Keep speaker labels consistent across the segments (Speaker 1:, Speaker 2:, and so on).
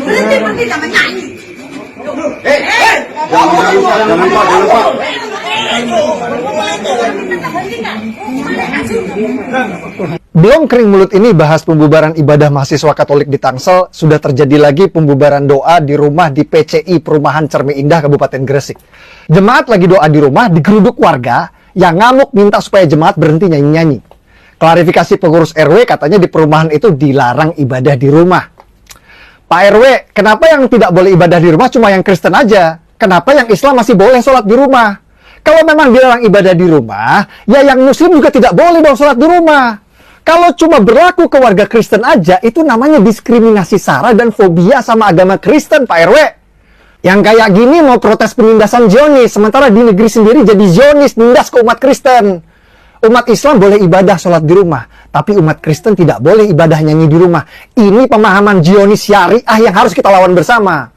Speaker 1: Berhenti jangan nyanyi.
Speaker 2: Belum kering mulut ini bahas pembubaran ibadah mahasiswa Katolik di Tangsel, sudah terjadi lagi pembubaran doa di rumah di PCI Perumahan Cermi Indah Kabupaten Gresik. Jemaat lagi doa di rumah, digeruduk warga yang ngamuk minta supaya jemaat berhenti nyanyi-nyanyi. Klarifikasi pengurus RW katanya di perumahan itu dilarang ibadah di rumah. Pak RW, kenapa yang tidak boleh ibadah di rumah cuma yang Kristen aja? Kenapa yang Islam masih boleh sholat di rumah? Kalau memang dilarang ibadah di rumah, ya yang Muslim juga tidak boleh dong sholat di rumah. Kalau cuma berlaku ke warga Kristen aja, itu namanya diskriminasi sara dan fobia sama agama Kristen, Pak RW. Yang kayak gini mau protes penindasan Zionis, sementara di negeri sendiri jadi Zionis nindas ke umat Kristen. Umat Islam boleh ibadah sholat di rumah, tapi umat Kristen tidak boleh ibadah nyanyi di rumah. Ini pemahaman Zionis syariah yang harus kita lawan bersama.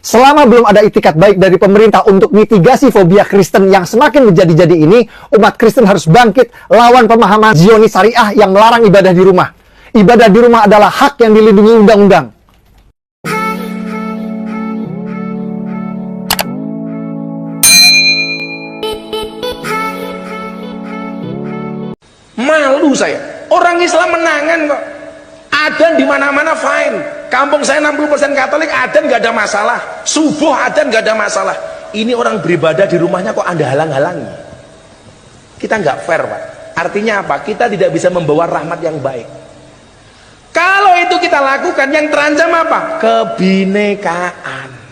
Speaker 2: Selama belum ada itikat baik dari pemerintah untuk mitigasi fobia Kristen yang semakin menjadi-jadi ini, umat Kristen harus bangkit lawan pemahaman Zionis syariah yang melarang ibadah di rumah. Ibadah di rumah adalah hak yang dilindungi undang-undang.
Speaker 3: Malu saya. Orang Islam menangan kok. Adzan di mana-mana fine. Kampung saya 60% Katolik, adzan nggak ada masalah. Subuh adzan nggak ada masalah. Ini orang beribadah di rumahnya kok Anda halang-halangi. Kita nggak fair, Pak. Artinya apa? Kita tidak bisa membawa rahmat yang baik. Kalau itu kita lakukan, yang terancam apa? Kebinekaan.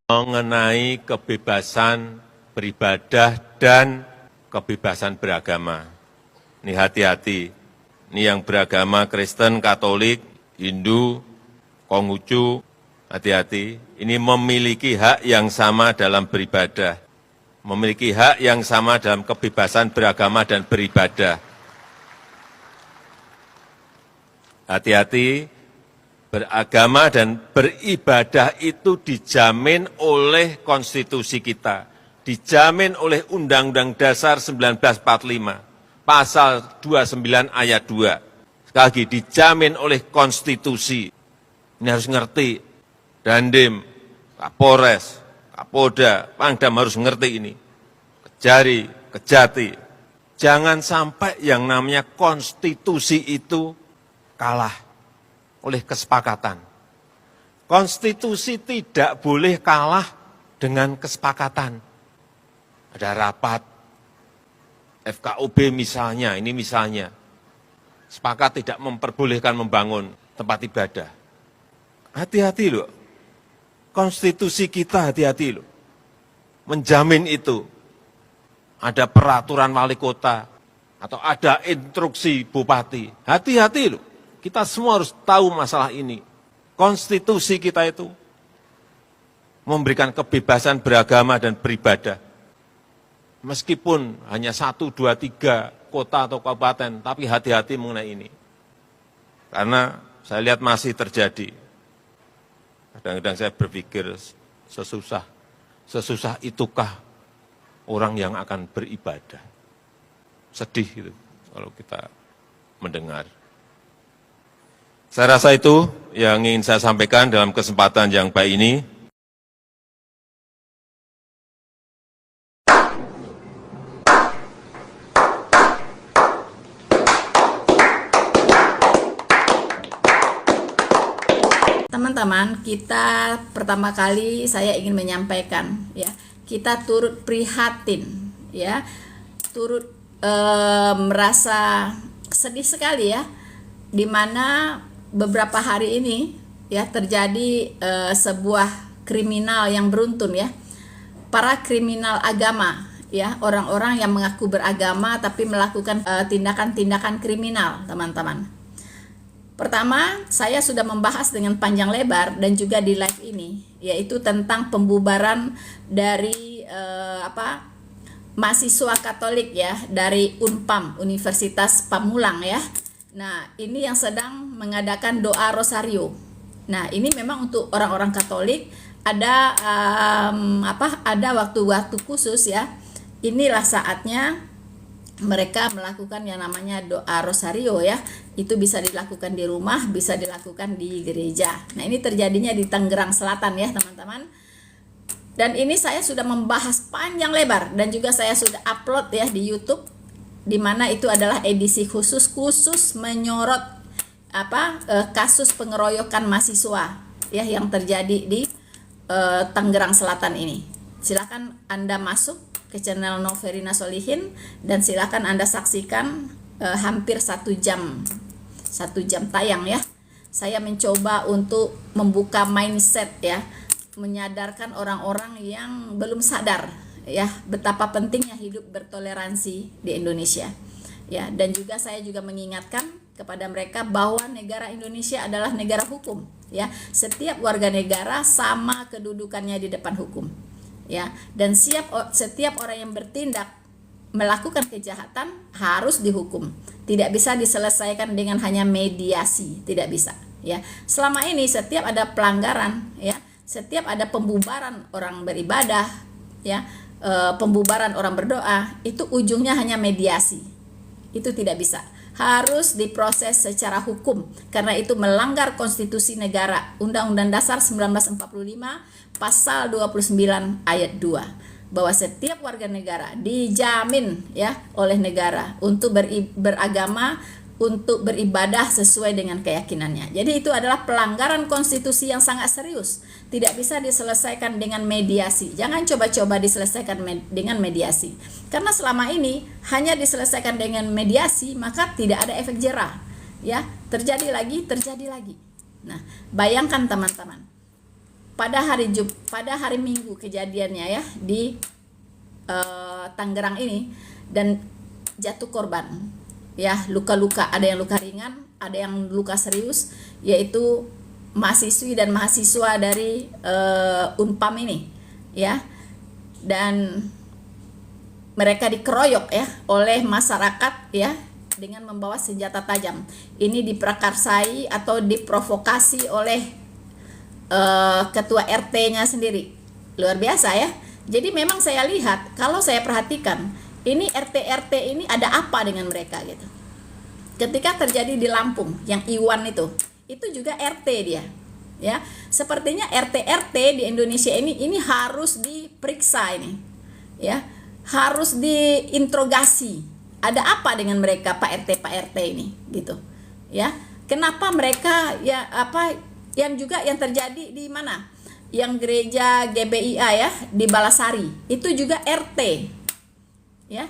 Speaker 4: Mengenai kebebasan beribadah dan kebebasan beragama. Ini hati-hati. Ini yang beragama Kristen, Katolik, Hindu, Konghucu, hati-hati. Ini memiliki hak yang sama dalam beribadah. Memiliki hak yang sama dalam kebebasan beragama dan beribadah. Hati-hati. Beragama dan beribadah itu dijamin oleh konstitusi kita, dijamin oleh Undang-Undang Dasar 1945, pasal 29 ayat 2. Sekali lagi, dijamin oleh konstitusi. Ini harus ngerti. Dandim, Kapolres, Kapolda, Pangdam harus ngerti ini. Kejari, Kejati. Jangan sampai yang namanya konstitusi itu kalah oleh kesepakatan. Konstitusi tidak boleh kalah dengan kesepakatan. Ada rapat FKUB misalnya, ini misalnya, sepakat tidak memperbolehkan membangun tempat ibadah. Hati-hati loh. Konstitusi kita hati-hati loh. Menjamin itu. Ada peraturan wali kota atau ada instruksi bupati. Hati-hati loh. Kita semua harus tahu masalah ini. Konstitusi kita itu memberikan kebebasan beragama dan beribadah. Meskipun hanya 1, 2, 3 kota atau kabupaten, tapi hati-hati mengenai ini. Karena saya lihat masih terjadi. Kadang-kadang saya berpikir sesusah itukah orang yang akan beribadah. Sedih gitu kalau kita mendengar. Saya rasa itu yang ingin saya sampaikan dalam kesempatan yang baik ini.
Speaker 5: Teman-teman, kita pertama kali saya ingin menyampaikan ya, kita turut prihatin ya, turut merasa sedih sekali ya, di mana beberapa hari ini ya terjadi sebuah kriminal yang beruntun ya, para kriminal agama ya, orang-orang yang mengaku beragama tapi melakukan tindakan-tindakan kriminal, teman-teman. Pertama, saya sudah membahas dengan panjang lebar dan juga di live ini, yaitu tentang pembubaran dari mahasiswa Katolik ya, dari Unpam, Universitas Pamulang ya. Nah, ini yang sedang mengadakan doa rosario. Nah, ini memang untuk orang-orang Katolik ada ada waktu-waktu khusus ya. Inilah saatnya mereka melakukan yang namanya doa rosario ya. Itu bisa dilakukan di rumah, bisa dilakukan di gereja. Nah, ini terjadinya di Tangerang Selatan ya, teman-teman. Dan ini saya sudah membahas panjang lebar dan juga saya sudah upload ya di YouTube, di mana itu adalah edisi khusus menyorot kasus pengeroyokan mahasiswa ya yang terjadi di Tangerang Selatan ini. Silakan Anda masuk ke channel Noverina Solihin dan silakan Anda saksikan hampir 1 jam tayang ya. Saya mencoba untuk membuka mindset ya, menyadarkan orang-orang yang belum sadar ya betapa pentingnya hidup bertoleransi di Indonesia ya. Dan juga saya juga mengingatkan kepada mereka bahwa negara Indonesia adalah negara hukum ya. Setiap warga negara sama kedudukannya di depan hukum ya, dan setiap orang yang bertindak melakukan kejahatan harus dihukum. Tidak bisa diselesaikan dengan hanya mediasi, tidak bisa ya. Selama ini setiap ada pelanggaran ya, setiap ada pembubaran orang beribadah ya, pembubaran orang berdoa, itu ujungnya hanya mediasi. Itu tidak bisa, harus diproses secara hukum karena itu melanggar konstitusi negara, Undang-Undang Dasar 1945 pasal 29 ayat 2, bahwa setiap warga negara dijamin ya oleh negara untuk beragama, untuk beribadah sesuai dengan keyakinannya. Jadi itu adalah pelanggaran konstitusi yang sangat serius. Tidak bisa diselesaikan dengan mediasi. Jangan coba-coba diselesaikan dengan mediasi. Karena selama ini hanya diselesaikan dengan mediasi, maka tidak ada efek jerah. Ya, terjadi lagi. Nah, bayangkan teman-teman. Pada hari Minggu kejadiannya ya di Tangerang ini, dan jatuh korban. Ya, luka-luka, ada yang luka ringan, ada yang luka serius, yaitu mahasiswi dan mahasiswa dari Unpam ini ya, dan mereka dikeroyok ya oleh masyarakat ya dengan membawa senjata tajam. Ini diprakarsai atau diprovokasi oleh ketua RT-nya sendiri. Luar biasa ya. Jadi memang saya lihat, kalau saya perhatikan, ini RT ini ada apa dengan mereka gitu. Ketika terjadi di Lampung yang Iwan itu juga RT dia ya. Sepertinya RT di Indonesia ini harus diperiksa ini ya, harus diinterogasi. Ada apa dengan mereka Pak RT ini gitu ya. Kenapa mereka ya yang terjadi di mana, yang gereja GBIA ya di Balasari itu juga RT ya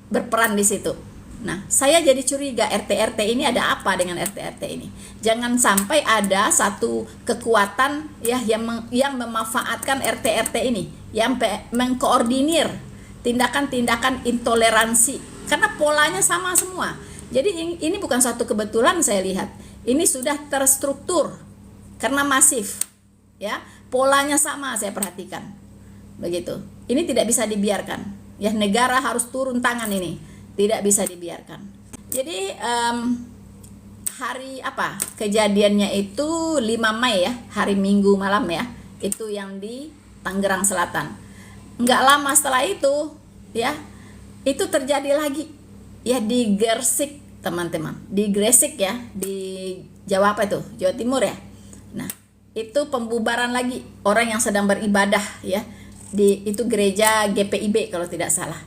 Speaker 5: berperan di situ. Nah, saya jadi curiga RT ini ada apa dengan RT ini. Jangan sampai ada satu kekuatan ya yang memanfaatkan RT ini, yang mengkoordinir tindakan-tindakan intoleransi, karena polanya sama semua. Jadi ini bukan satu kebetulan, saya lihat ini sudah terstruktur karena masif ya, polanya sama, saya perhatikan begitu. Ini tidak bisa dibiarkan ya, negara harus turun tangan, ini tidak bisa dibiarkan. Jadi hari kejadiannya itu 5 Mei ya, hari Minggu malam ya, itu yang di Tangerang Selatan. Nggak lama setelah itu ya, itu terjadi lagi ya di Gresik, teman-teman, di Gresik ya, di Jawa Jawa Timur ya. Nah, itu pembubaran lagi orang yang sedang beribadah ya, itu gereja GPIB kalau tidak salah.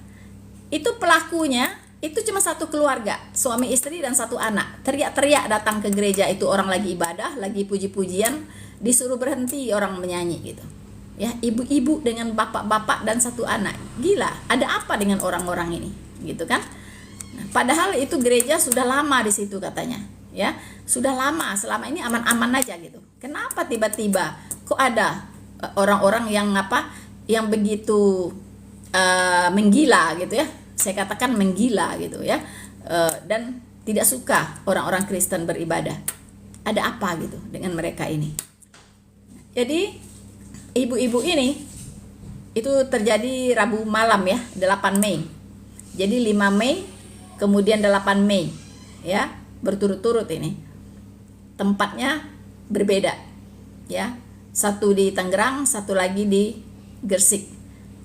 Speaker 5: Itu pelakunya itu cuma satu keluarga, suami istri dan 1 anak. Teriak-teriak datang ke gereja, itu orang lagi ibadah, lagi puji-pujian, disuruh berhenti orang menyanyi gitu ya, ibu-ibu dengan bapak-bapak dan 1 anak. Gila, ada apa dengan orang-orang ini gitu kan. Nah, padahal itu gereja sudah lama di situ katanya ya, sudah lama, selama ini aman-aman aja gitu. Kenapa tiba-tiba kok ada orang-orang yang begitu menggila gitu ya, saya katakan menggila gitu ya, dan tidak suka orang-orang Kristen beribadah ada apa gitu dengan mereka ini. Jadi ibu-ibu ini itu terjadi Rabu malam ya, 8 Mei. Jadi 5 Mei, kemudian 8 Mei ya, berturut-turut ini. Tempatnya berbeda ya. Satu di Tangerang, satu lagi di Gresik.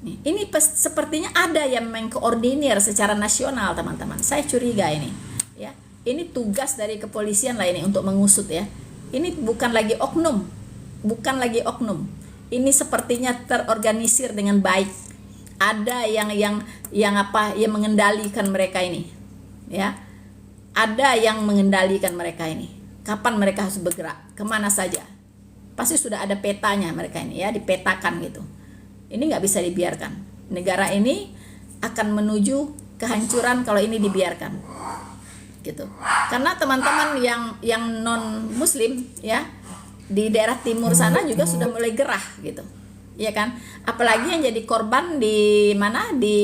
Speaker 5: Ini sepertinya ada yang mengkoordinir secara nasional, teman-teman. Saya curiga ini ya. Ini tugas dari kepolisian lah ini untuk mengusut ya. Ini bukan lagi oknum. Bukan lagi oknum. Ini sepertinya terorganisir dengan baik. Ada yang mengendalikan mereka ini. Ya. Ada yang mengendalikan mereka ini. Kapan mereka harus bergerak, kemana saja. Pasti sudah ada petanya mereka ini ya, dipetakan gitu. Ini nggak bisa dibiarkan. Negara ini akan menuju kehancuran kalau ini dibiarkan, gitu. Karena teman-teman yang non Muslim ya di daerah timur sana juga sudah mulai gerah, gitu, ya kan? Apalagi yang jadi korban di mana, di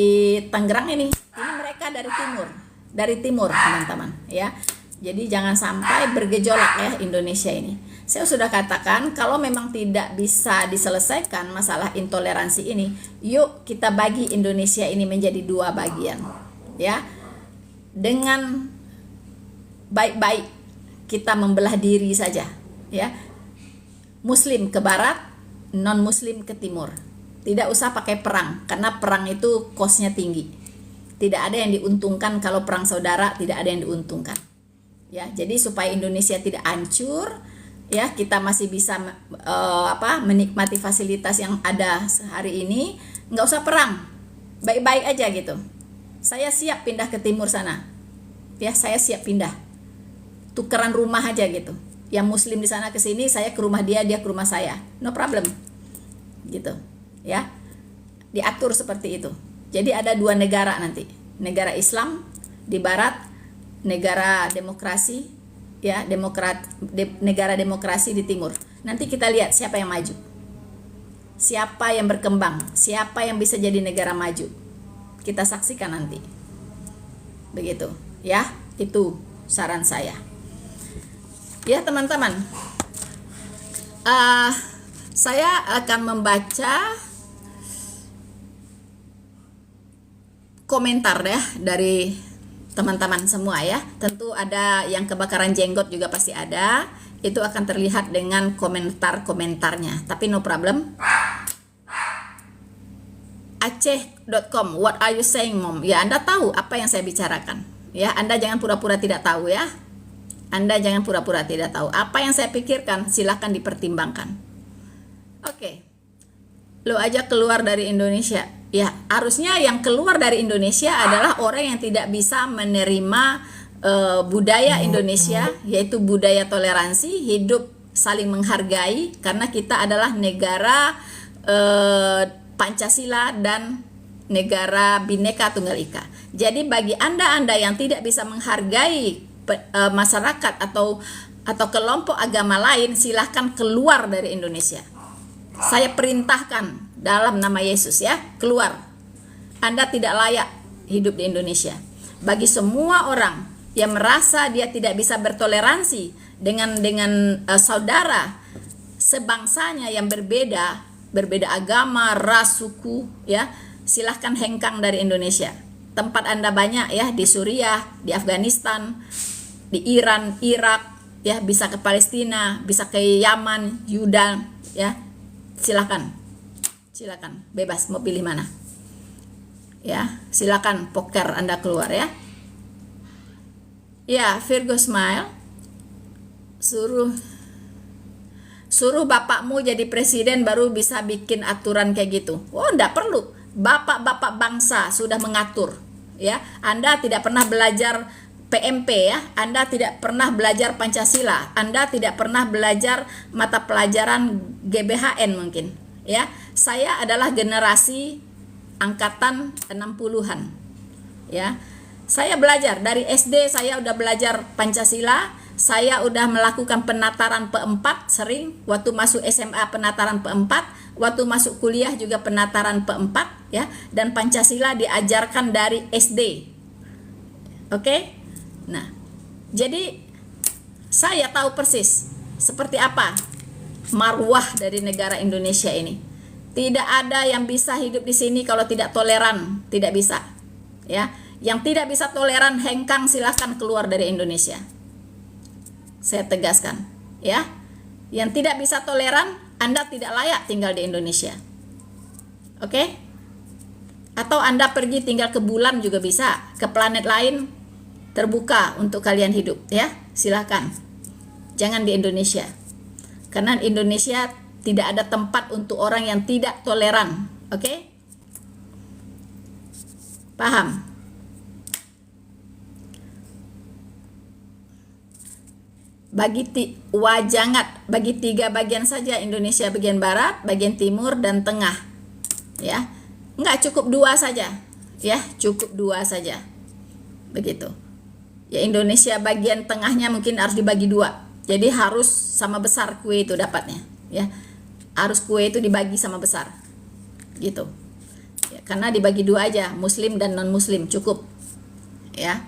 Speaker 5: Tangerang ini mereka dari timur, teman-teman, ya. Jadi jangan sampai bergejolak ya Indonesia ini. Saya sudah katakan kalau memang tidak bisa diselesaikan masalah intoleransi ini, yuk kita bagi Indonesia ini menjadi 2 bagian, ya. Dengan baik-baik kita membelah diri saja, ya. Muslim ke barat, non-muslim ke timur. Tidak usah pakai perang, karena perang itu cost-nya tinggi. Tidak ada yang diuntungkan kalau perang saudara, tidak ada yang diuntungkan. Ya, jadi supaya Indonesia tidak hancur, ya, kita masih bisa menikmati fasilitas yang ada hari ini, nggak usah perang, baik-baik aja gitu. Saya siap pindah ke timur sana, ya, saya siap pindah, tukeran rumah aja gitu. Yang Muslim di sana ke sini, saya ke rumah dia, dia ke rumah saya, no problem, gitu, ya. Diatur seperti itu. Jadi ada 2 negara nanti, negara Islam di barat, negara demokrasi. Ya, negara demokrasi di timur. Nanti kita lihat siapa yang maju, siapa yang berkembang, siapa yang bisa jadi negara maju. Kita saksikan nanti. Begitu, ya. Itu saran saya. Ya, teman-teman. Saya akan membaca komentar ya dari teman-teman semua ya. Tentu ada yang kebakaran jenggot juga pasti ada. Itu akan terlihat dengan komentar-komentarnya. Tapi no problem. Aceh.com, what are you saying, mom? Ya, Anda tahu apa yang saya bicarakan. Ya, Anda jangan pura-pura tidak tahu ya. Anda jangan pura-pura tidak tahu. Apa yang saya pikirkan silahkan dipertimbangkan. Oke. Lo aja keluar dari Indonesia. Ya, harusnya yang keluar dari Indonesia adalah orang yang tidak bisa menerima budaya Indonesia, yaitu budaya toleransi, hidup saling menghargai, karena kita adalah negara Pancasila dan negara Bhinneka Tunggal Ika. Jadi bagi Anda yang tidak bisa menghargai masyarakat atau kelompok agama lain, silahkan keluar dari Indonesia. Saya perintahkan dalam nama Yesus ya, keluar. Anda tidak layak hidup di Indonesia. Bagi semua orang yang merasa dia tidak bisa bertoleransi dengan saudara sebangsanya yang berbeda agama, ras, suku ya, silahkan hengkang dari Indonesia. Tempat Anda banyak ya, di Suriah, di Afghanistan, di Iran, Irak ya, bisa ke Palestina, bisa ke Yaman, Yudan ya. Silakan, bebas mau pilih mana ya, silakan poker Anda keluar ya. Ya, Virgo Smile, suruh bapakmu jadi presiden baru bisa bikin aturan kayak gitu. Oh, enggak perlu, bapak-bapak bangsa sudah mengatur ya. Anda tidak pernah belajar PMP ya, Anda tidak pernah belajar Pancasila, Anda tidak pernah belajar mata pelajaran GBHN mungkin ya. Saya adalah generasi angkatan 60-an ya. Saya belajar dari SD, saya udah belajar Pancasila, saya udah melakukan penataran P4 sering, waktu masuk SMA penataran P4, waktu masuk kuliah juga penataran P4 ya, dan Pancasila diajarkan dari SD. Oke? Nah, jadi Saya tahu persis seperti apa marwah dari negara Indonesia ini. Tidak ada yang bisa hidup di sini kalau tidak toleran, tidak bisa. Ya, yang tidak bisa toleran hengkang silahkan keluar dari Indonesia. Saya tegaskan, ya. Yang tidak bisa toleran, Anda tidak layak tinggal di Indonesia. Oke? Atau Anda pergi tinggal ke bulan juga bisa, ke planet lain terbuka untuk kalian hidup, ya. Silahkan. Jangan di Indonesia. Karena Indonesia tidak ada tempat untuk orang yang tidak toleran. Oke? Paham? Wajangat bagi 3 bagian saja, Indonesia bagian barat, bagian timur, dan tengah. Ya, nggak cukup 2 saja, ya, cukup 2 saja, begitu. Ya, Indonesia bagian tengahnya mungkin harus dibagi 2, jadi harus sama besar kue itu dapatnya, ya, harus kue itu dibagi sama besar, gitu. Ya, karena dibagi 2 aja, Muslim dan non Muslim cukup, ya.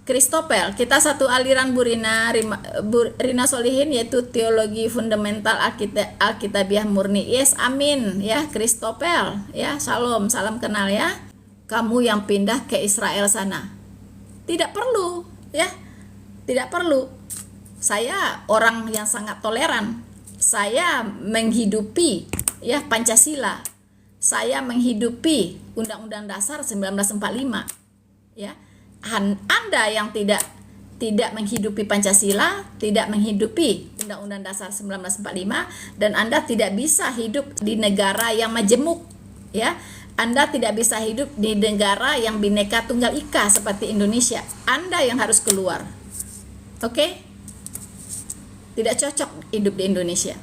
Speaker 5: Kristopel, kita satu aliran Rina Solihin, yaitu teologi fundamental Alkitabiah murni. Yes, amin ya, Kristopel ya, salam kenal ya. Kamu yang pindah ke Israel sana, tidak perlu ya, tidak perlu. Saya orang yang sangat toleran. Saya menghidupi ya Pancasila. Saya menghidupi Undang-Undang Dasar 1945 ya. Anda yang tidak menghidupi Pancasila, tidak menghidupi Undang-Undang Dasar 1945, dan Anda tidak bisa hidup di negara yang majemuk, ya. Anda tidak bisa hidup di negara yang Bhinneka Tunggal Ika seperti Indonesia. Anda yang harus keluar. Oke? Tidak cocok hidup di Indonesia.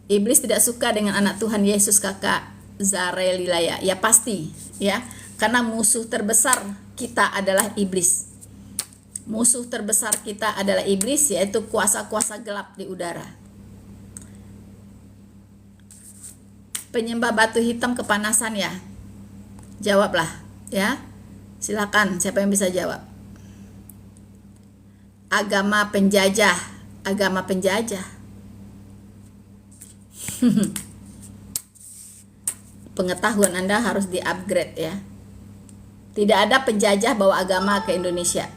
Speaker 5: Iblis tidak suka dengan anak Tuhan Yesus, kakak Zarelilaya. Ya pasti, ya. Karena musuh terbesar kita adalah iblis. Musuh terbesar kita adalah iblis, yaitu kuasa-kuasa gelap di udara. Penyembah batu hitam kepanasan ya? Jawablah, ya. Silakan, siapa yang bisa jawab? Agama penjajah, agama penjajah. Pengetahuan Anda harus di-upgrade ya. Tidak ada penjajah bawa agama ke Indonesia.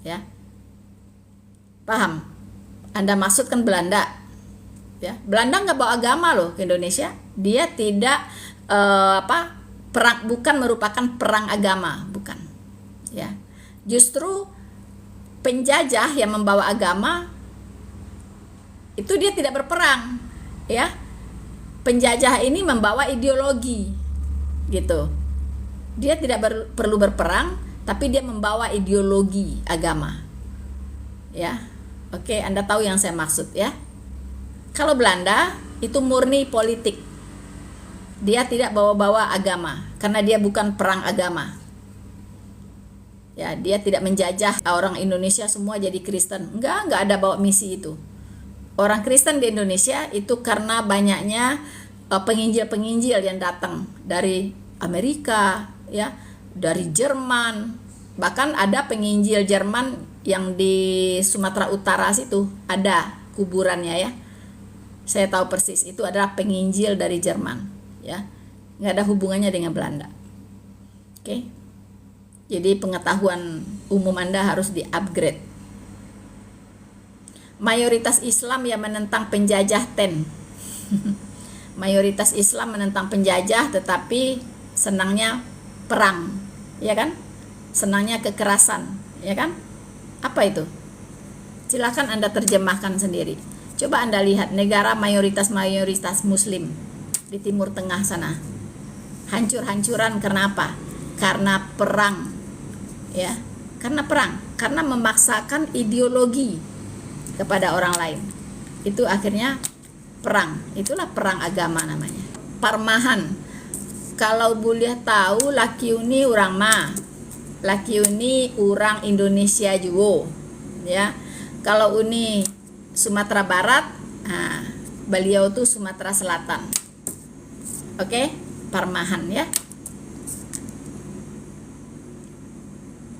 Speaker 5: Ya. Paham? Anda maksud kan Belanda. Ya, Belanda nggak bawa agama loh ke Indonesia. Dia tidak bukan merupakan perang agama, bukan. Ya. Justru penjajah yang membawa agama itu dia tidak berperang, ya. Penjajah ini membawa ideologi, gitu. Dia tidak perlu berperang, tapi dia membawa ideologi agama, ya. Oke, Anda tahu yang saya maksud ya. Kalau Belanda itu murni politik, dia tidak bawa-bawa agama, karena dia bukan perang agama. Ya, dia tidak menjajah orang Indonesia semua jadi Kristen, enggak ada bawa misi itu. Orang Kristen di Indonesia itu karena banyaknya penginjil-penginjil yang datang dari Amerika, ya, dari Jerman. Bahkan ada penginjil Jerman yang di Sumatera Utara situ, ada kuburannya ya. Saya tahu persis, itu adalah penginjil dari Jerman, ya. Nggak ada hubungannya dengan Belanda. Oke. Jadi pengetahuan umum Anda harus di-upgrade. Mayoritas Islam yang menentang penjajah mayoritas Islam menentang penjajah, tetapi senangnya perang, ya kan? Senangnya kekerasan, ya kan? Apa itu? Silakan Anda terjemahkan sendiri. Coba Anda lihat negara mayoritas Muslim di Timur Tengah sana, hancur-hancuran karena apa? Karena perang, ya. Karena perang, karena memaksakan ideologi kepada orang lain. Itu akhirnya perang. Itulah perang agama namanya. Parmahan. Kalau boleh tahu, laki uni urang mah. Laki uni urang Indonesia juga, ya. Kalau uni Sumatera Barat, nah, beliau tuh Sumatera Selatan. Oke, Parmahan ya.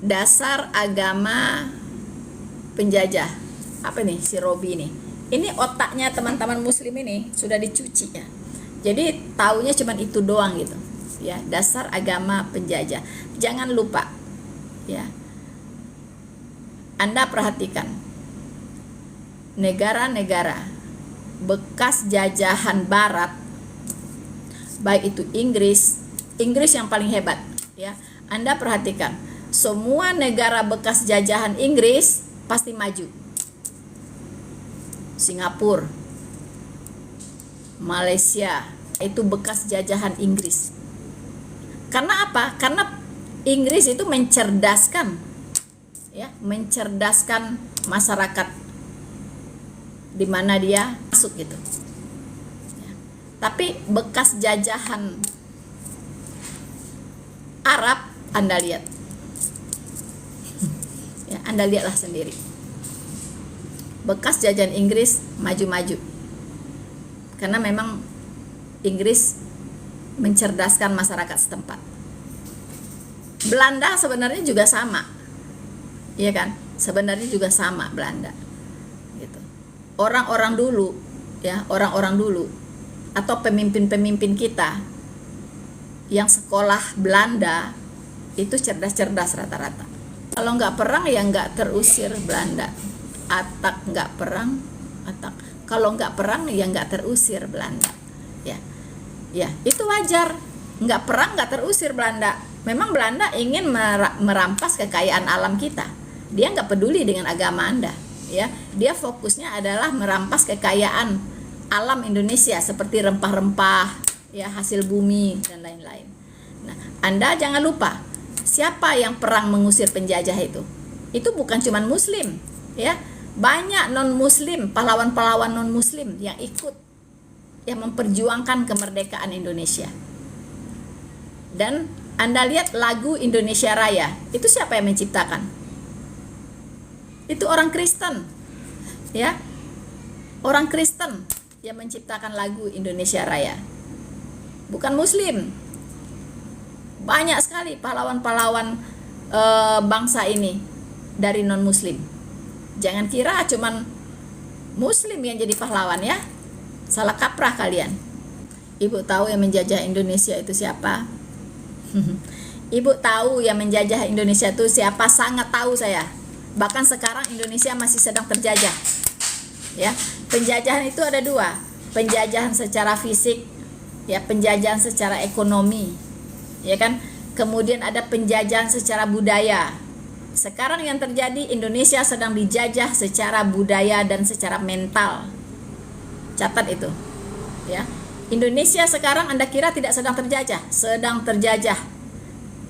Speaker 5: dasar agama penjajah. Apa nih si Robi ini? Ini otaknya teman-teman muslim ini sudah dicuci ya. Jadi taunya cuma itu doang gitu. Ya, dasar agama penjajah. Jangan lupa ya. Anda perhatikan negara-negara bekas jajahan barat, baik itu Inggris yang paling hebat ya. Anda perhatikan, semua negara bekas jajahan Inggris pasti maju. Singapura, Malaysia, itu bekas jajahan Inggris. Karena apa? Karena Inggris itu mencerdaskan ya, mencerdaskan masyarakat di mana dia masuk gitu. Ya. Tapi bekas jajahan Arab Anda lihat. Ya, Anda lihatlah sendiri. Bekas jajahan Inggris maju-maju. Karena memang Inggris mencerdaskan masyarakat setempat. Belanda sebenarnya juga sama. Iya kan? Sebenarnya juga sama Belanda. Gitu. Orang-orang dulu ya, orang-orang dulu atau pemimpin-pemimpin kita yang sekolah Belanda itu cerdas-cerdas rata-rata. Kalau nggak perang ya nggak terusir Belanda. Atak nggak perang, atak. Kalau nggak perang ya nggak terusir Belanda. Ya, itu wajar. Nggak perang nggak terusir Belanda. Memang Belanda ingin merampas kekayaan alam kita. Dia nggak peduli dengan agama Anda. Ya, dia fokusnya adalah merampas kekayaan alam Indonesia seperti rempah-rempah, ya hasil bumi dan lain-lain. Nah, Anda jangan lupa siapa yang perang mengusir penjajah itu. Itu bukan cuma Muslim, ya. Banyak non-Muslim, pahlawan-pahlawan non-Muslim yang ikut, yang memperjuangkan kemerdekaan Indonesia. Dan Anda lihat lagu Indonesia Raya, itu siapa yang menciptakan? Itu orang Kristen, ya, orang Kristen yang menciptakan lagu Indonesia Raya, bukan Muslim. Banyak sekali pahlawan-pahlawan bangsa ini dari non-Muslim. Jangan kira cuman Muslim yang jadi pahlawan ya. Salah kaprah kalian. Ibu tahu yang menjajah Indonesia itu siapa? Ibu tahu yang menjajah Indonesia itu siapa? Sangat tahu saya. Bahkan sekarang Indonesia masih sedang terjajah. Ya, penjajahan itu ada dua. Penjajahan secara fisik, ya, penjajahan secara ekonomi. Ya kan? Kemudian ada penjajahan secara budaya. Sekarang yang terjadi, Indonesia sedang dijajah secara budaya dan secara mental. Catat itu, ya. Indonesia sekarang Anda kira tidak sedang terjajah, sedang terjajah,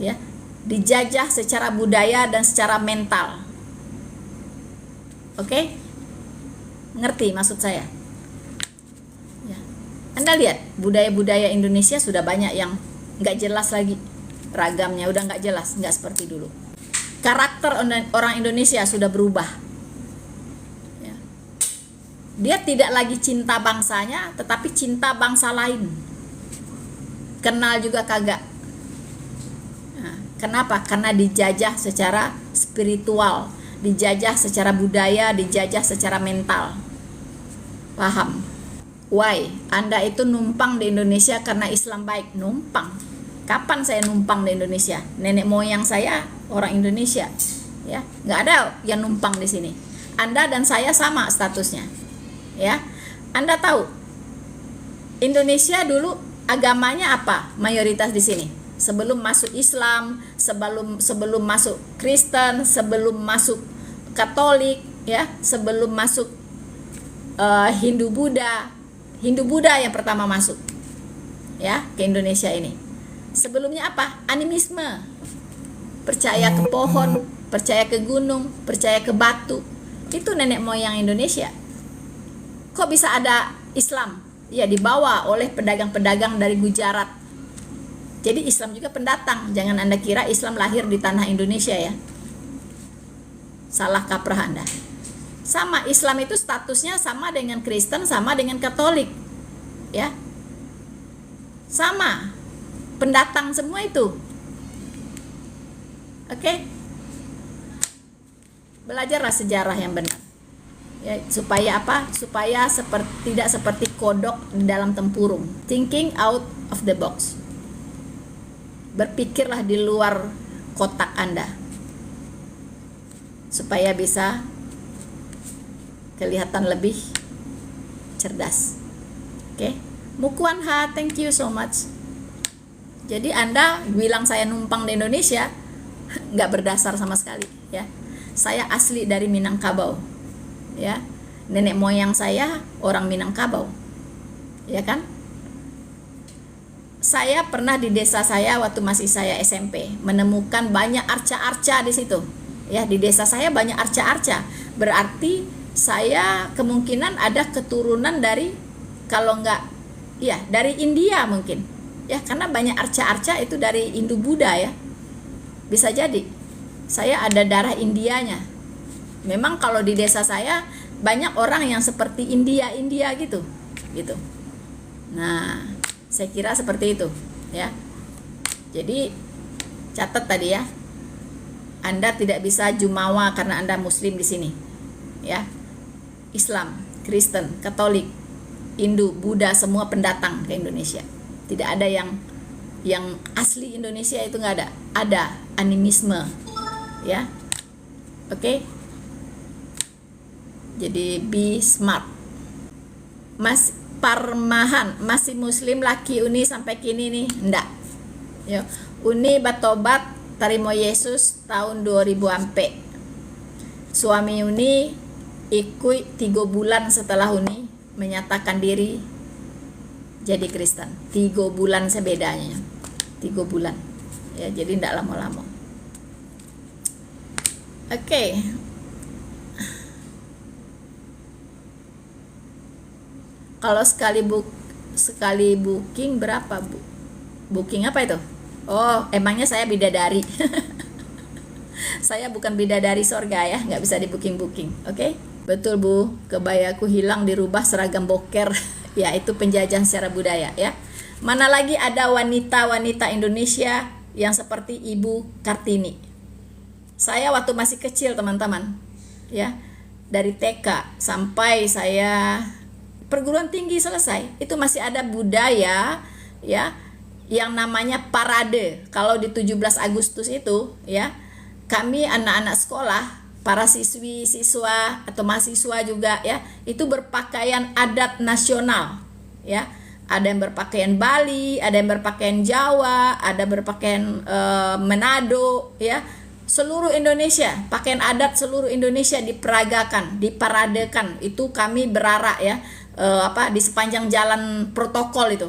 Speaker 5: ya, dijajah secara budaya dan secara mental. Oke, ngerti maksud saya? Ya. Anda lihat budaya-budaya Indonesia sudah banyak yang nggak jelas lagi, ragamnya udah nggak jelas, nggak seperti dulu. Karakter orang Indonesia sudah berubah. Dia tidak lagi cinta bangsanya, tetapi cinta bangsa lain. Kenal juga kagak. Nah, kenapa? Karena dijajah secara spiritual, dijajah secara budaya, dijajah secara mental. Paham? Why? Anda itu numpang di Indonesia karena Islam baik. Numpang. Kapan saya numpang di Indonesia? Nenek moyang saya orang Indonesia. Ya, nggak ada yang numpang di sini. Anda dan saya sama statusnya. Ya, Anda tahu Indonesia dulu agamanya apa? Mayoritas di sini. Sebelum masuk Islam, sebelum masuk Kristen, sebelum masuk Katolik, ya, sebelum masuk Hindu Buddha yang pertama masuk, ya, ke Indonesia ini. Sebelumnya apa? Animisme, percaya ke pohon, percaya ke gunung, percaya ke batu. Itu nenek moyang Indonesia. Kok bisa ada Islam? Ya, dibawa oleh pedagang-pedagang dari Gujarat. Jadi Islam juga pendatang. Jangan Anda kira Islam lahir di tanah Indonesia ya. Salah kaprah Anda. Sama, Islam itu statusnya sama dengan Kristen, sama dengan Katolik. Ya. Sama. Pendatang semua itu. Oke? Belajarlah sejarah yang benar. Ya, supaya apa? Supaya tidak seperti kodok di dalam tempurung. Thinking out of the box. Berpikirlah di luar kotak Anda. Supaya bisa kelihatan lebih cerdas. Oke. Mukuan Ha, thank you so much. Jadi Anda bilang saya numpang di Indonesia, nggak berdasar sama sekali, ya. Saya asli dari Minangkabau, ya. Nenek moyang saya orang Minangkabau, ya kan? Saya pernah di desa saya waktu masih saya SMP menemukan banyak arca-arca di situ, ya. Di desa saya banyak arca-arca, berarti saya kemungkinan ada keturunan dari, kalau nggak, ya dari India mungkin, ya, karena banyak arca-arca itu dari Hindu-Buddha, ya. Bisa jadi saya ada darah Indianya. Memang kalau di desa saya banyak orang yang seperti India gitu. Nah, saya kira seperti itu, ya. Jadi catat tadi, ya. Anda tidak bisa jumawa karena Anda muslim di sini, ya. Islam, Kristen, Katolik, Hindu, Buddha, semua pendatang ke Indonesia. Tidak ada yang asli Indonesia, itu nggak ada. Ada animisme, ya. Oke. Jadi be smart. Mas Parmahan, masih muslim laki Uni sampai kini nih? Enggak. Ya. Uni batobat tarimo Yesus tahun 2000 ampe. Suami Uni ikut 3 bulan setelah Uni menyatakan diri jadi Kristen. 3 bulan sebedanya. 3 bulan. Ya, jadi enggak lama-lama. Oke. Kalau sekali booking berapa, Bu? Booking apa itu? Oh, emangnya saya bidadari. Saya bukan bidadari sorga, ya, nggak bisa di booking. Oke? Betul, Bu. Kebayaku hilang dirubah seragam boker. Ya, itu penjajahan secara budaya, ya. Mana lagi ada wanita-wanita Indonesia yang seperti Ibu Kartini. Saya waktu masih kecil, teman-teman, ya, dari TK sampai saya perguruan tinggi selesai, itu masih ada budaya, ya, yang namanya parade. Kalau di 17 Agustus itu, ya, kami anak-anak sekolah, para siswa atau mahasiswa juga, ya, itu berpakaian adat nasional, ya. Ada yang berpakaian Bali, ada yang berpakaian Jawa, ada berpakaian Manado, ya. Seluruh Indonesia, pakaian adat seluruh Indonesia diperagakan, diparadekan. Itu kami berarak, ya. Di sepanjang jalan protokol itu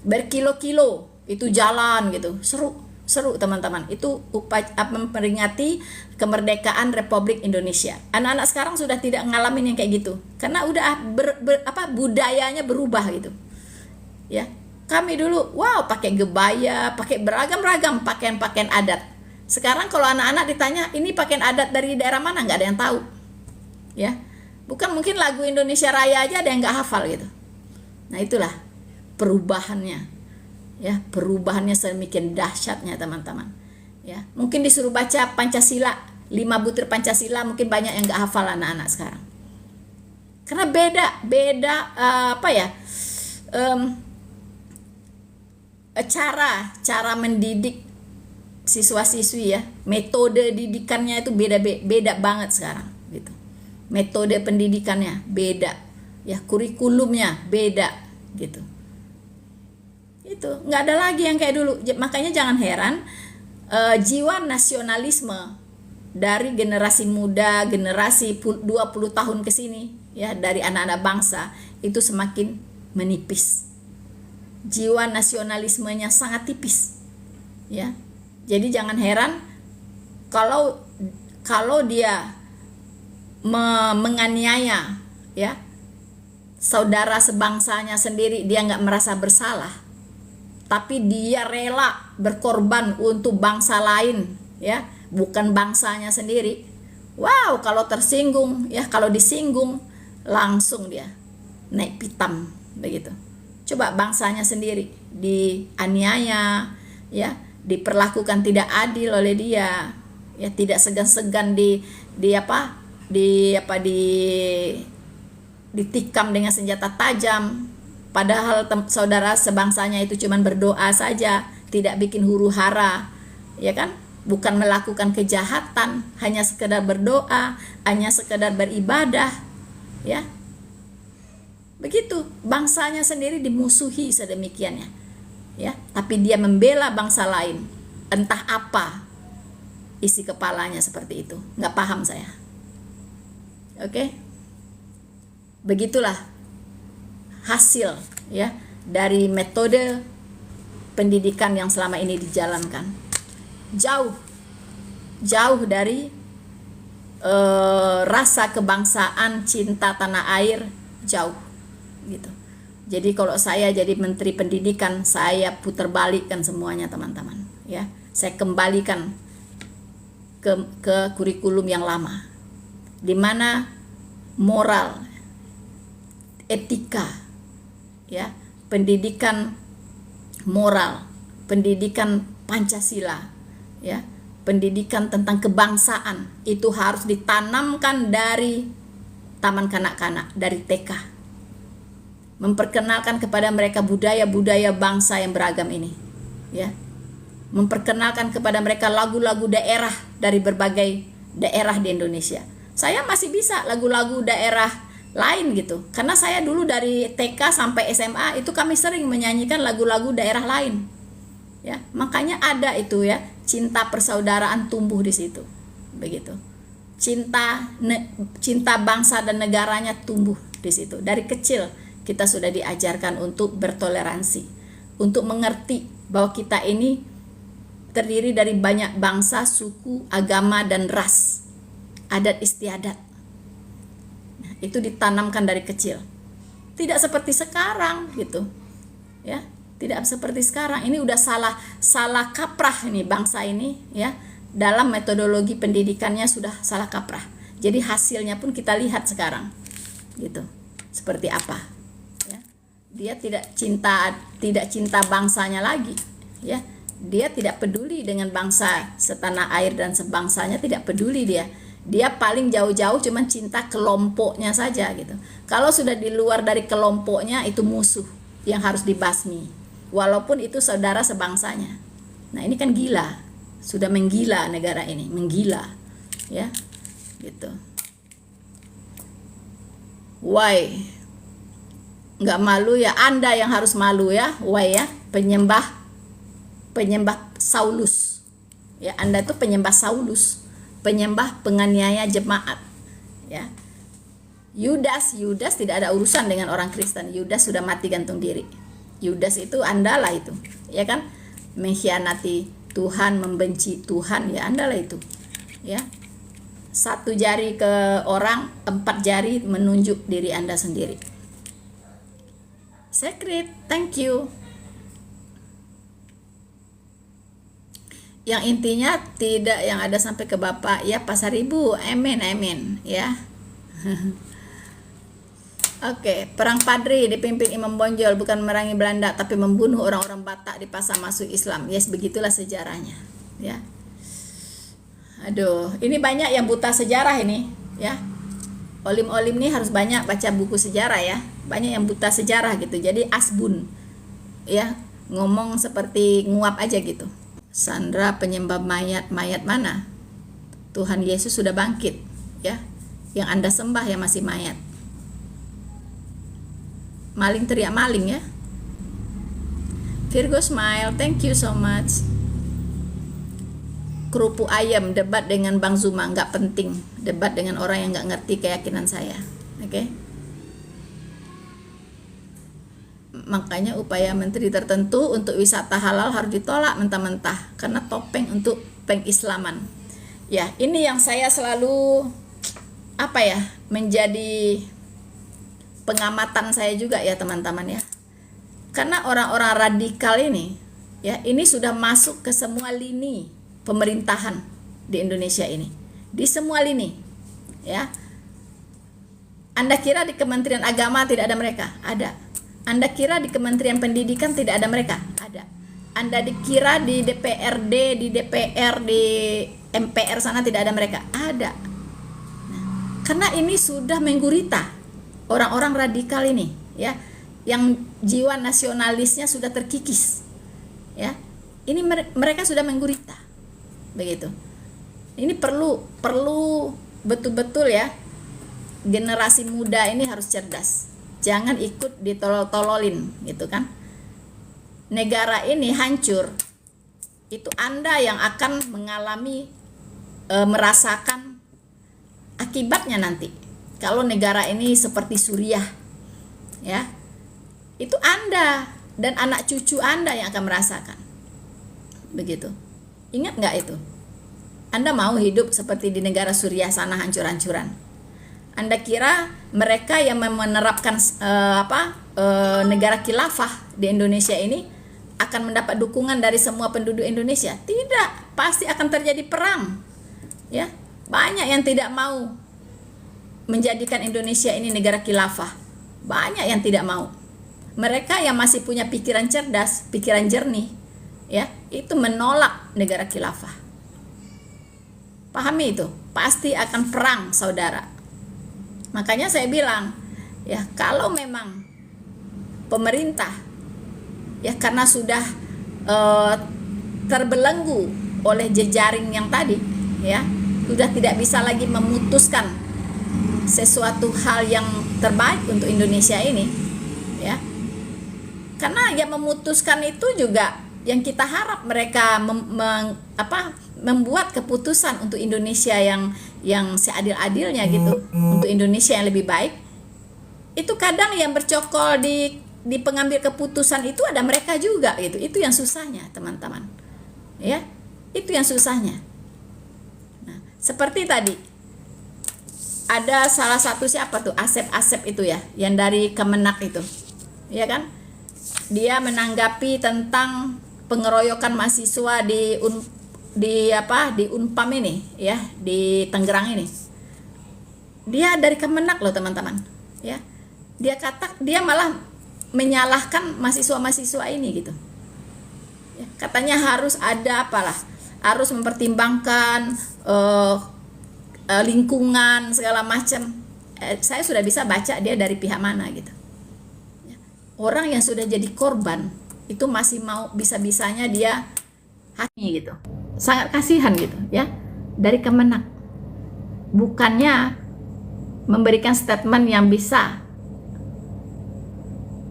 Speaker 5: berkilo-kilo itu jalan gitu, seru teman-teman. Itu memperingati kemerdekaan Republik Indonesia. Anak-anak sekarang sudah tidak ngalamin yang kayak gitu karena udah budayanya berubah gitu, ya. Kami dulu pakai gebaya, pakai beragam-ragam pakaian adat. Sekarang kalau anak-anak ditanya ini pakaian adat dari daerah mana, nggak ada yang tahu, ya. Bukan mungkin lagu Indonesia Raya aja ada yang nggak hafal gitu. Nah, itulah perubahannya, ya, perubahannya sedemikian dahsyatnya, teman-teman, ya. Mungkin disuruh baca Pancasila, 5 butir Pancasila, mungkin banyak yang nggak hafal anak-anak sekarang. Karena beda cara mendidik siswa-siswi, ya, metode didikannya itu beda banget sekarang gitu. Metode pendidikannya beda, ya, kurikulumnya beda gitu. Itu nggak ada lagi yang kayak dulu. Makanya jangan heran jiwa nasionalisme dari generasi muda, generasi 20 tahun ke sini, ya, dari anak-anak bangsa itu semakin menipis. Jiwa nasionalismenya sangat tipis, ya. Jadi jangan heran kalau dia menganiaya, ya, saudara sebangsanya sendiri, dia nggak merasa bersalah, tapi dia rela berkorban untuk bangsa lain, ya, bukan bangsanya sendiri. Kalau tersinggung, ya, kalau disinggung langsung dia naik pitam begitu. Coba bangsanya sendiri dianiaya, ya, diperlakukan tidak adil oleh dia, ya, tidak segan-segan ditikam dengan senjata tajam, padahal saudara sebangsanya itu cuman berdoa saja, tidak bikin huru-hara, ya kan? Bukan melakukan kejahatan, hanya sekedar berdoa, hanya sekedar beribadah, ya. Begitu, bangsanya sendiri dimusuhi sedemikiannya, ya. Tapi dia membela bangsa lain, entah apa isi kepalanya seperti itu, nggak paham saya. Oke, begitulah hasil ya dari metode pendidikan yang selama ini dijalankan. Jauh dari rasa kebangsaan, cinta tanah air, jauh gitu. Jadi kalau saya jadi menteri pendidikan, saya putar balikkan semuanya teman-teman, ya. Saya kembalikan ke kurikulum yang lama, di mana moral, etika, ya, pendidikan moral, pendidikan Pancasila, ya, pendidikan tentang kebangsaan itu harus ditanamkan dari taman kanak-kanak, dari TK. Memperkenalkan kepada mereka budaya-budaya bangsa yang beragam ini, ya. Memperkenalkan kepada mereka lagu-lagu daerah dari berbagai daerah di Indonesia. Saya masih bisa lagu-lagu daerah lain gitu, karena saya dulu dari TK sampai SMA itu kami sering menyanyikan lagu-lagu daerah lain, ya. Makanya ada itu ya, cinta persaudaraan tumbuh di situ, begitu. Cinta bangsa dan negaranya tumbuh di situ. Dari kecil kita sudah diajarkan untuk bertoleransi, untuk mengerti bahwa kita ini terdiri dari banyak bangsa, suku, agama, dan ras, adat istiadat. Nah, itu ditanamkan dari kecil. Tidak seperti sekarang gitu, ya. Tidak seperti sekarang. Ini udah salah kaprah ini bangsa ini, ya. Dalam metodologi pendidikannya sudah salah kaprah. Jadi hasilnya pun kita lihat sekarang, gitu. Seperti apa? Ya. Dia tidak cinta bangsanya lagi, ya. Dia tidak peduli dengan bangsa setanah air dan sebangsanya, tidak peduli dia. Dia paling jauh-jauh cuman cinta kelompoknya saja gitu. Kalau sudah di luar dari kelompoknya itu musuh yang harus dibasmi, walaupun itu saudara sebangsanya. Nah, ini kan gila. Sudah menggila negara ini, menggila. Ya. Gitu. Why? Nggak malu ya? Anda yang harus malu ya. Why ya? Penyembah Saulus, ya. Anda itu penyembah Saulus, penyembah penganiaya jemaat, ya. Yudas tidak ada urusan dengan orang Kristen. Yudas sudah mati gantung diri. Yudas itu Anda lah itu, ya kan, mengkhianati Tuhan, membenci Tuhan, ya Anda lah itu, ya. 1 jari ke orang, 4 jari menunjuk diri Anda sendiri. Secret, thank you. Yang intinya tidak yang ada sampai ke Bapak, ya Pasar Ibu, amin, ya. Oke, perang Padri dipimpin Imam Bonjol bukan memerangi Belanda tapi membunuh orang-orang Batak di pasar masuk Islam. Yes, begitulah sejarahnya, ya. Aduh, ini banyak yang buta sejarah ini, ya. Olim-olim nih harus banyak baca buku sejarah ya. Banyak yang buta sejarah gitu. Jadi asbun, ya, ngomong seperti nguap aja gitu. Sandra penyembah mayat mana? Tuhan Yesus sudah bangkit, ya. Yang Anda sembah yang masih mayat. Maling teriak maling, ya. Virgo smile, thank you so much. Kerupuk ayam, debat dengan Bang Zuma, nggak penting. Debat dengan orang yang nggak ngerti keyakinan saya, oke? Makanya upaya menteri tertentu untuk wisata halal harus ditolak mentah-mentah karena topeng untuk pengislaman. Ya, ini yang saya selalu menjadi pengamatan saya juga ya teman-teman ya. Karena orang-orang radikal ini ya, ini sudah masuk ke semua lini pemerintahan di Indonesia ini. Di semua lini. Ya. Anda kira di Kementerian Agama tidak ada mereka? Ada. Anda kira di Kementerian Pendidikan tidak ada mereka? Ada. Anda dikira di DPRD, di DPR, di MPR sana tidak ada mereka? Ada. Karena ini sudah menggurita orang-orang radikal ini, ya, yang jiwa nasionalisnya sudah terkikis, ya. Ini mereka sudah menggurita, begitu. Ini perlu betul-betul ya, generasi muda ini harus cerdas, jangan ikut ditolol-tololin, gitu kan. Negara ini hancur, itu Anda yang akan mengalami, merasakan akibatnya nanti. Kalau negara ini seperti Suriah, ya, itu Anda dan anak cucu Anda yang akan merasakan, begitu. Ingat nggak itu? Anda mau hidup seperti di negara Suriah sana hancur-hancuran? Anda kira mereka yang menerapkan negara khilafah di Indonesia ini akan mendapat dukungan dari semua penduduk Indonesia? Tidak, pasti akan terjadi perang. Ya, banyak yang tidak mau menjadikan Indonesia ini negara khilafah. Banyak yang tidak mau. Mereka yang masih punya pikiran cerdas, pikiran jernih, ya, itu menolak negara khilafah. Pahami itu, pasti akan perang, saudara. Makanya saya bilang, ya, kalau memang pemerintah, ya, karena sudah terbelenggu oleh jejaring yang tadi, ya, sudah tidak bisa lagi memutuskan sesuatu hal yang terbaik untuk Indonesia ini, ya. Karena yang memutuskan itu juga yang kita harap mereka membuat keputusan untuk Indonesia yang seadil-adilnya gitu, untuk Indonesia yang lebih baik. Itu kadang yang bercokol di pengambil keputusan itu ada mereka juga gitu. Itu yang susahnya, teman-teman. Ya, itu yang susahnya. Nah, seperti tadi ada salah satu siapa tuh, Asep itu ya, yang dari Kemenak itu, ya kan? Dia menanggapi tentang pengeroyokan mahasiswa di Unpam ini, ya, di Tangerang ini. Dia dari Kemenak loh, teman-teman, ya. Dia malah menyalahkan mahasiswa-mahasiswa ini gitu. Ya, katanya harus ada harus mempertimbangkan lingkungan segala macam. Saya sudah bisa baca dia dari pihak mana gitu. Ya. Orang yang sudah jadi korban itu masih mau bisa-bisanya dia hati gitu. Sangat kasihan gitu, ya, dari Kemenak. Bukannya memberikan statement yang bisa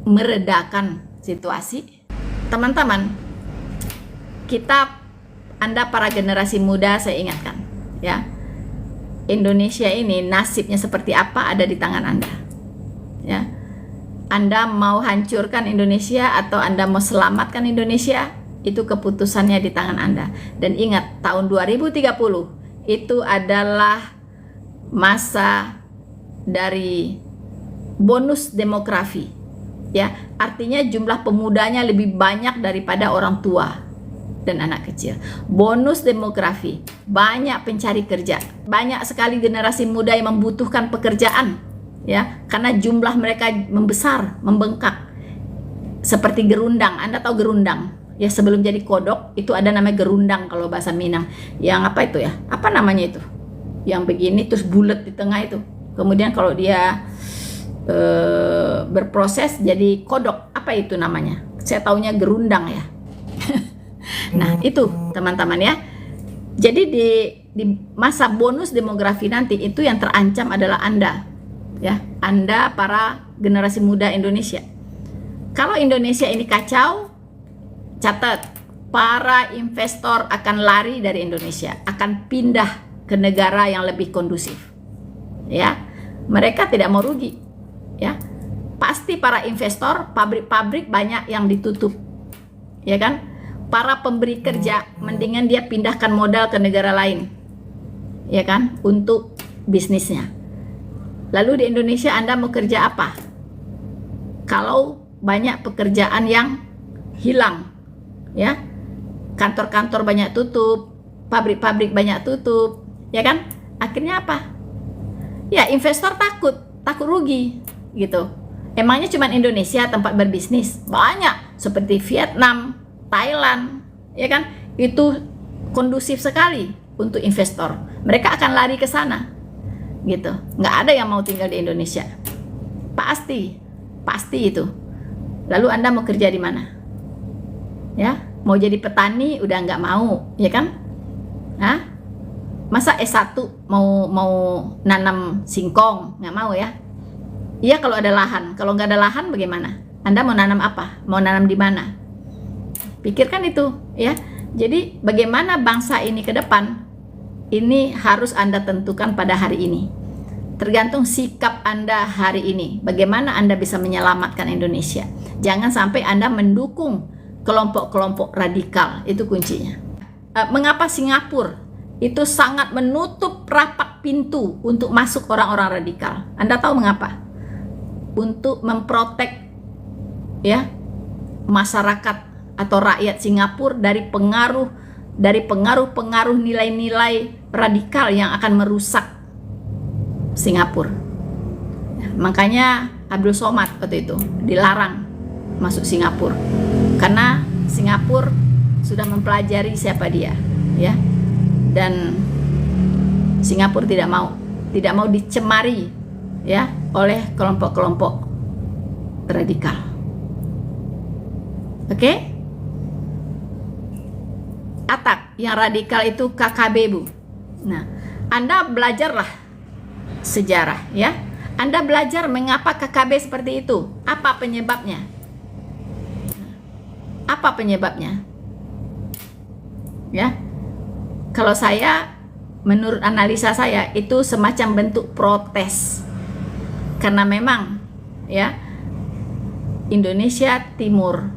Speaker 5: meredakan situasi. Teman-teman, Anda para generasi muda, saya ingatkan, ya, Indonesia ini nasibnya seperti apa ada di tangan Anda, ya. Anda mau hancurkan Indonesia atau Anda mau selamatkan Indonesia, itu keputusannya di tangan Anda. Dan ingat, tahun 2030 itu adalah masa dari bonus demografi, ya. Artinya jumlah pemudanya lebih banyak daripada orang tua dan anak kecil. Bonus demografi, banyak pencari kerja, banyak sekali generasi muda yang membutuhkan pekerjaan, ya, karena jumlah mereka membesar, membengkak. Seperti gerundang, Anda tahu gerundang? Ya, sebelum jadi kodok itu ada namanya gerundang kalau bahasa Minang. Yang apa itu ya? Apa namanya itu? Yang begini terus bulat di tengah itu. Kemudian kalau dia berproses jadi kodok, apa itu namanya? Saya taunya gerundang ya. Nah, itu teman-teman ya. Jadi di masa bonus demografi nanti itu yang terancam adalah Anda, ya. Anda para generasi muda Indonesia. Kalau Indonesia ini kacau, catat, para investor akan lari dari Indonesia, akan pindah ke negara yang lebih kondusif. Ya. Mereka tidak mau rugi. Ya. Pasti para investor, pabrik-pabrik banyak yang ditutup. Ya kan? Para pemberi kerja mendingan dia pindahkan modal ke negara lain. Ya kan? Untuk bisnisnya. Lalu di Indonesia Anda mau kerja apa? Kalau banyak pekerjaan yang hilang, ya, kantor-kantor banyak tutup, pabrik-pabrik banyak tutup, ya kan? Akhirnya apa? Ya, investor takut rugi, gitu. Emangnya cuma Indonesia tempat berbisnis? Banyak, seperti Vietnam, Thailand, ya kan? Itu kondusif sekali untuk investor. Mereka akan lari ke sana. gitu. Nggak ada yang mau tinggal di Indonesia. Pasti itu. Lalu Anda mau kerja di mana? Ya, mau jadi petani udah nggak mau, ya kan? Hah? Masa S1 mau nanam singkong, nggak mau ya? Iya kalau ada lahan. Kalau nggak ada lahan bagaimana? Anda mau nanam apa? Mau nanam di mana? Pikirkan itu, ya. Jadi bagaimana bangsa ini ke depan? Ini harus Anda tentukan pada hari ini. Tergantung sikap Anda hari ini. Bagaimana Anda bisa menyelamatkan Indonesia? Jangan sampai Anda mendukung kelompok-kelompok radikal. Itu kuncinya. Mengapa Singapura itu sangat menutup rapat pintu untuk masuk orang-orang radikal? Anda tahu mengapa? Untuk memprotek ya masyarakat atau rakyat Singapura dari pengaruh nilai-nilai radikal yang akan merusak Singapura. Ya, makanya Abdul Somad waktu itu dilarang masuk Singapura karena Singapura sudah mempelajari siapa dia, ya. Dan Singapura tidak mau dicemari ya oleh kelompok-kelompok radikal. Oke? Atak yang radikal itu KKB, Bu. Nah, Anda belajarlah sejarah ya. Anda belajar mengapa KKB seperti itu. Apa penyebabnya? Apa penyebabnya? Ya. Kalau saya, menurut analisa saya, itu semacam bentuk protes. Karena memang ya Indonesia Timur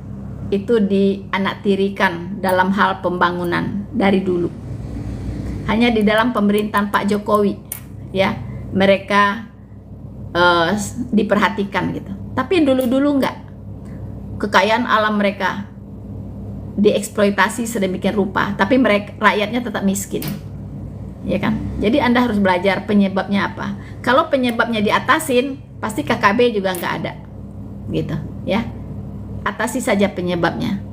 Speaker 5: itu dianaktirikan dalam hal pembangunan dari dulu. Hanya di dalam pemerintahan Pak Jokowi ya mereka diperhatikan gitu. Tapi dulu-dulu enggak. Kekayaan alam mereka dieksploitasi sedemikian rupa, tapi mereka rakyatnya tetap miskin. Ya kan? Jadi Anda harus belajar penyebabnya apa. Kalau penyebabnya diatasin, pasti KKB juga nggak ada. Gitu, ya. Atasi saja penyebabnya.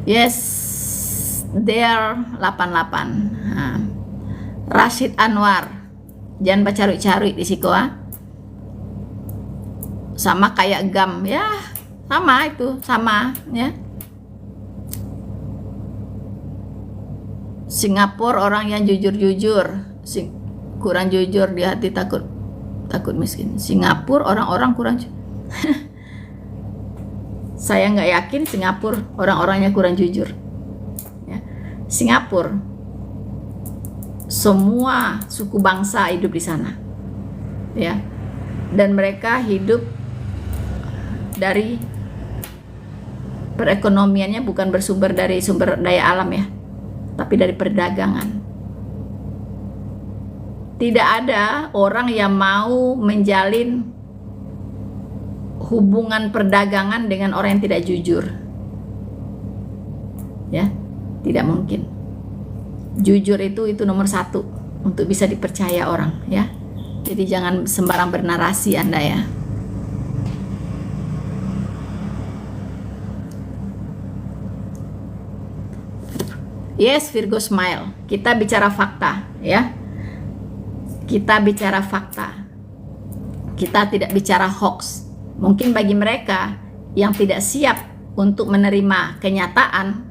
Speaker 5: Yes, there 88. Nah. Rashid Anwar. Jangan baca-cari di Sikoa. Sama kayak GAM ya. Sama itu, sama ya. Singapura orang yang jujur-jujur, kurang jujur di hati takut miskin. Singapura orang-orang kurang saya nggak yakin Singapura orang-orangnya kurang jujur ya. Singapura semua suku bangsa hidup di sana ya, dan mereka hidup dari perekonomiannya bukan bersumber dari sumber daya alam ya, tapi dari perdagangan. Tidak ada orang yang mau menjalin hubungan perdagangan dengan orang yang tidak jujur. Ya, tidak mungkin. Jujur itu nomor satu untuk bisa dipercaya orang ya. Jadi jangan sembarang bernarasi Anda ya. Yes, Virgo smile. Kita bicara fakta ya. Kita bicara fakta. Kita tidak bicara hoax. Mungkin bagi mereka yang tidak siap untuk menerima kenyataan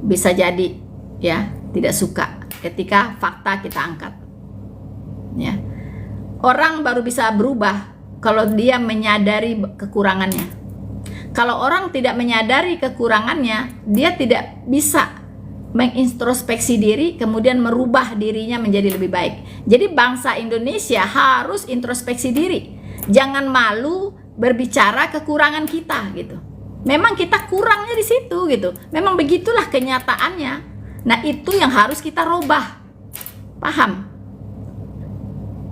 Speaker 5: bisa jadi ya tidak suka ketika fakta kita angkat. Ya. Orang baru bisa berubah kalau dia menyadari kekurangannya. Kalau orang tidak menyadari kekurangannya, dia tidak bisa mengintrospeksi diri kemudian merubah dirinya menjadi lebih baik. Jadi bangsa Indonesia harus introspeksi diri. Jangan malu berbicara kekurangan kita gitu. Memang kita kurangnya di situ gitu. Memang begitulah kenyataannya. Nah, itu yang harus kita rubah. Paham?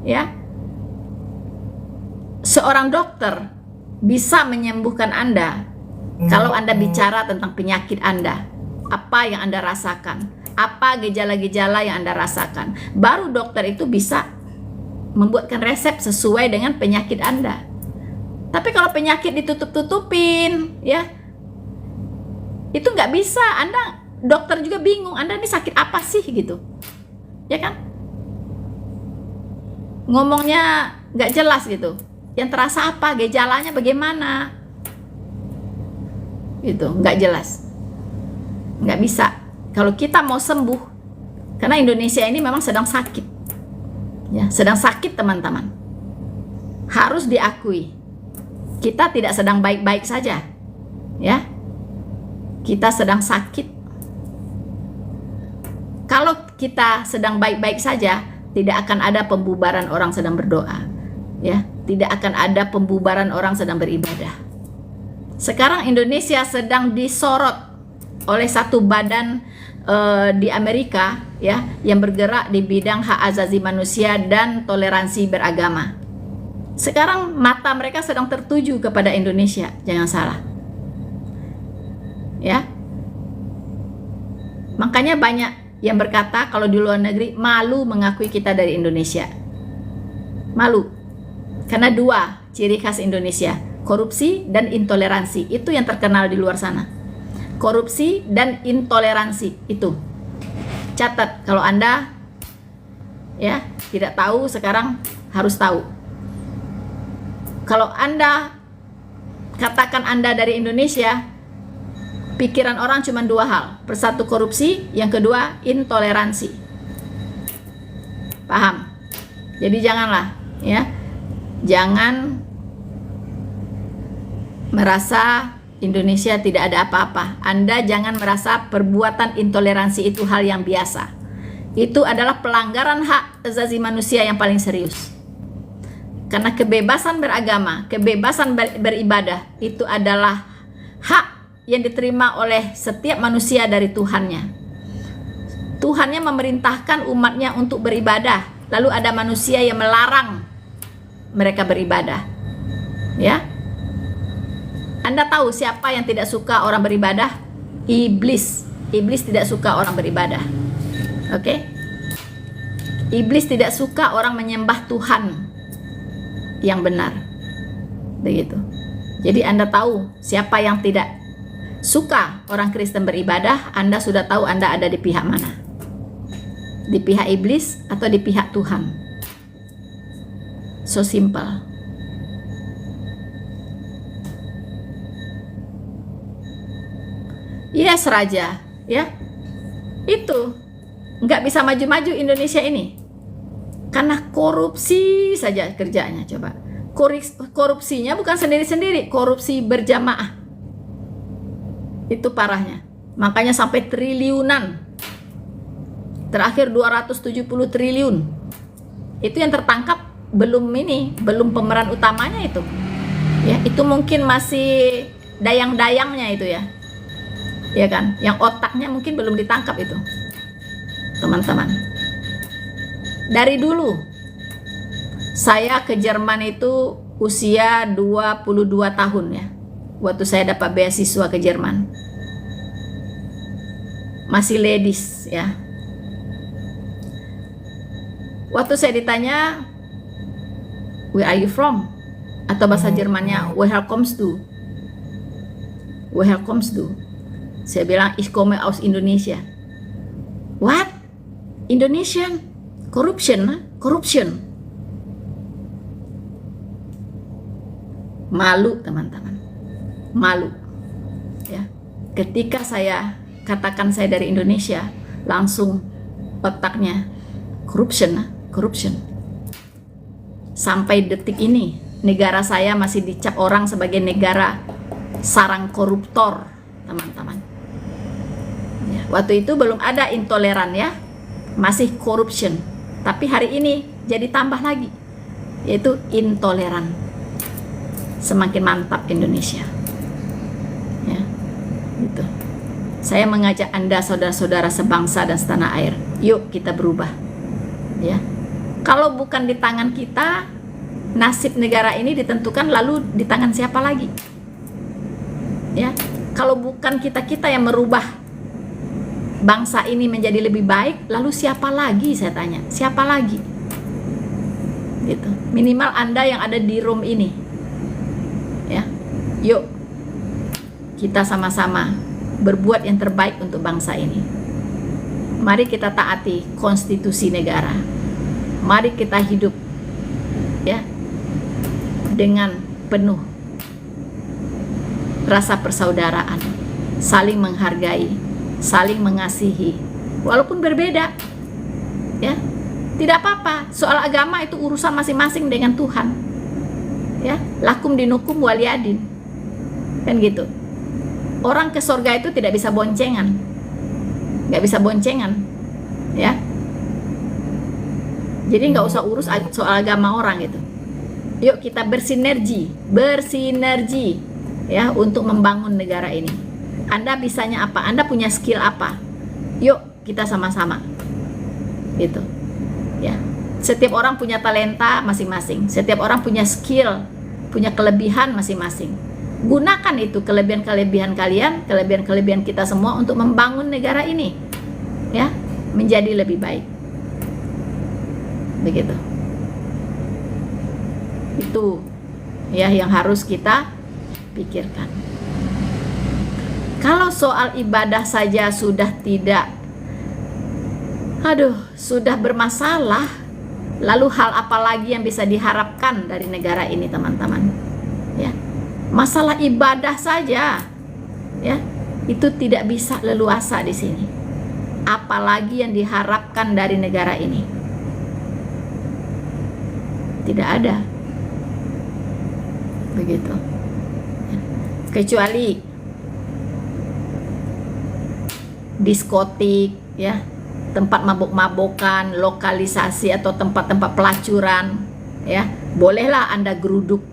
Speaker 5: Ya. Seorang dokter bisa menyembuhkan Anda kalau Anda bicara tentang penyakit Anda. Apa yang Anda rasakan, apa gejala-gejala yang Anda rasakan, baru dokter itu bisa membuatkan resep sesuai dengan penyakit Anda. Tapi kalau penyakit ditutup-tutupin ya, itu nggak bisa. Anda dokter juga bingung, Anda ini sakit apa sih gitu, ya kan? Ngomongnya nggak jelas gitu. Yang terasa apa, gejalanya bagaimana, gitu, nggak jelas, nggak bisa. Kalau kita mau sembuh, karena Indonesia ini memang sedang sakit, ya, sedang sakit teman-teman. Harus diakui, kita tidak sedang baik-baik saja, ya. Kita sedang sakit. Kalau kita sedang baik-baik saja, tidak akan ada pembubaran orang sedang berdoa, ya. Tidak akan ada pembubaran orang sedang beribadah. Sekarang Indonesia sedang disorot oleh satu badan di Amerika, ya, yang bergerak di bidang hak asasi manusia dan toleransi beragama. Sekarang mata mereka sedang tertuju kepada Indonesia, jangan salah. Ya. Makanya banyak yang berkata kalau di luar negeri malu mengakui kita dari Indonesia. Malu. Karena dua ciri khas Indonesia, korupsi dan intoleransi. Itu yang terkenal di luar sana. Korupsi dan intoleransi itu. Catat kalau Anda ya tidak tahu, sekarang harus tahu. Kalau Anda katakan Anda dari Indonesia, pikiran orang cuma dua hal. Satu korupsi, yang kedua intoleransi. Paham? Jadi janganlah, ya. Jangan merasa Indonesia tidak ada apa-apa. Anda jangan merasa perbuatan intoleransi itu hal yang biasa. Itu adalah pelanggaran hak asasi manusia yang paling serius. Karena kebebasan beragama, kebebasan beribadah itu adalah hak yang diterima oleh setiap manusia dari Tuhannya. Tuhannya memerintahkan umatnya untuk beribadah, lalu ada manusia yang melarang mereka beribadah. Ya, Anda tahu siapa yang tidak suka orang beribadah? Iblis. Iblis tidak suka orang beribadah. Oke? Iblis tidak suka orang menyembah Tuhan yang benar. Begitu. Jadi Anda tahu siapa yang tidak suka orang Kristen beribadah, Anda sudah tahu Anda ada di pihak mana. Di pihak iblis atau di pihak Tuhan. So simple. Yes, Raja, ya. Itu nggak bisa maju-maju Indonesia ini. Karena korupsi saja kerjanya, coba. Korupsinya bukan sendiri-sendiri, korupsi berjamaah. Itu parahnya. Makanya sampai triliunan. Terakhir 270 triliun. Itu yang tertangkap belum pemeran utamanya itu. Ya, itu mungkin masih dayang-dayangnya itu ya. Ya kan? Yang otaknya mungkin belum ditangkap itu. Teman-teman. Dari dulu saya ke Jerman itu usia 22 tahun ya. Waktu saya dapat beasiswa ke Jerman. Masih ladies ya. Waktu saya ditanya, where are you from? Atau bahasa Jermannya, woher kommst du? Woher kommst du? Saya bilang, ich komme aus Indonesia. What? Indonesian? Corruption? Corruption? Malu teman-teman. Malu. Ya. Ketika saya katakan saya dari Indonesia, langsung otaknya corruption. Sampai detik ini negara saya masih dicap orang sebagai negara sarang koruptor, teman-teman. Ya, waktu itu belum ada intoleran ya, masih corruption. Tapi hari ini jadi tambah lagi, yaitu intoleran. Semakin mantap Indonesia. Ya, gitu. Saya mengajak Anda saudara-saudara sebangsa dan setanah air, yuk kita berubah. Ya. Kalau bukan di tangan kita, nasib negara ini ditentukan, lalu di tangan siapa lagi? Ya. Kalau bukan kita-kita yang merubah bangsa ini menjadi lebih baik, lalu siapa lagi, saya tanya? Siapa lagi? Gitu. Minimal Anda yang ada di room ini. Ya. Yuk. Kita sama-sama berbuat yang terbaik untuk bangsa ini. Mari kita taati konstitusi negara. Mari kita hidup ya dengan penuh rasa persaudaraan, saling menghargai, saling mengasihi, walaupun berbeda. Ya, tidak apa-apa. Soal agama itu urusan masing-masing dengan Tuhan. Ya, lakum dinukum waliyadin. Kan gitu. Orang ke surga itu tidak bisa boncengan. Nggak bisa boncengan. Ya. Jadi nggak usah urus soal agama orang gitu. Yuk kita bersinergi ya untuk membangun negara ini. Anda bisanya apa? Anda punya skill apa? Yuk kita sama-sama. Gitu. Ya. Setiap orang punya talenta masing-masing. Setiap orang punya skill, punya kelebihan masing-masing. Gunakan itu kelebihan-kelebihan kalian, kelebihan-kelebihan kita semua untuk membangun negara ini. Ya, menjadi lebih baik. Begitu. Itu ya yang harus kita pikirkan. Kalau soal ibadah saja sudah tidak sudah bermasalah, lalu hal apa lagi yang bisa diharapkan dari negara ini, teman-teman? Ya. Masalah ibadah saja ya, itu tidak bisa leluasa di sini. Apalagi yang diharapkan dari negara ini? Tidak ada. Begitu. Kecuali diskotik ya, tempat mabok-mabokan, lokalisasi atau tempat-tempat pelacuran ya, bolehlah Anda geruduk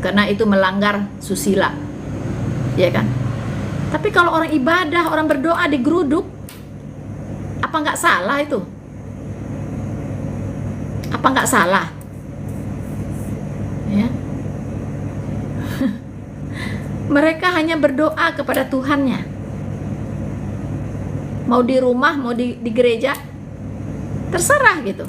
Speaker 5: karena itu melanggar susila, ya kan? Tapi kalau orang ibadah, orang berdoa digeruduk, apa nggak salah itu? Apa nggak salah? Ya. Mereka hanya berdoa kepada Tuhannya. Mau di rumah, mau di gereja, terserah gitu.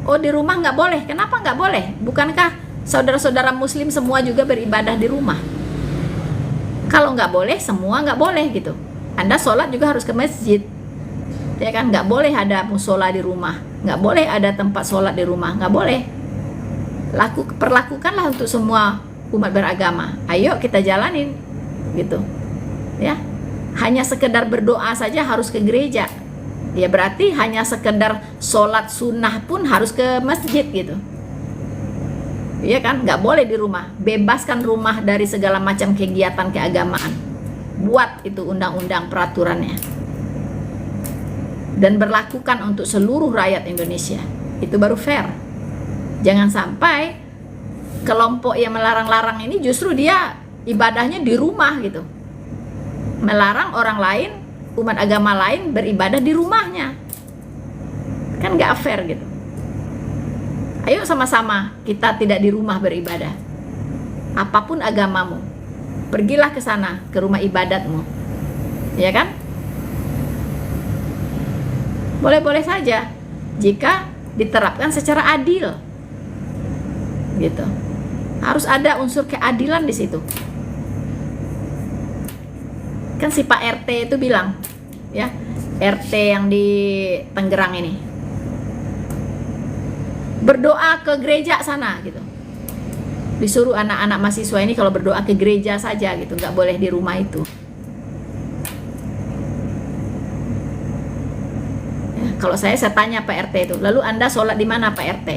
Speaker 5: Oh, di rumah nggak boleh. Kenapa nggak boleh? Bukankah saudara-saudara muslim semua juga beribadah di rumah? Kalau nggak boleh, semua nggak boleh gitu. Anda sholat juga harus ke masjid, ya kan? Nggak boleh ada musola di rumah, nggak boleh ada tempat sholat di rumah, nggak boleh. Perlakukanlah untuk semua umat beragama. Ayo kita jalanin gitu ya. Hanya sekedar berdoa saja harus ke gereja, ya berarti hanya sekedar sholat sunnah pun harus ke masjid gitu. Iya kan, nggak boleh di rumah. Bebaskan rumah dari segala macam kegiatan keagamaan. Buat itu undang-undang peraturannya dan berlakukan untuk seluruh rakyat Indonesia. Itu baru fair. Jangan sampai kelompok yang melarang-larang ini justru dia ibadahnya di rumah gitu, melarang orang lain, umat agama lain beribadah di rumahnya. Kan nggak fair gitu. Ayo sama-sama kita tidak di rumah beribadah. Apapun agamamu, pergilah ke sana, ke rumah ibadatmu. Ya kan? Boleh-boleh saja jika diterapkan secara adil. Gitu. Harus ada unsur keadilan di situ. Kan si Pak RT itu bilang, ya, RT yang di Tangerang ini, berdoa ke gereja sana gitu. Disuruh anak-anak mahasiswa ini kalau berdoa ke gereja saja gitu, nggak boleh di rumah itu. Ya, kalau saya tanya Pak RT itu, lalu Anda sholat di mana Pak RT?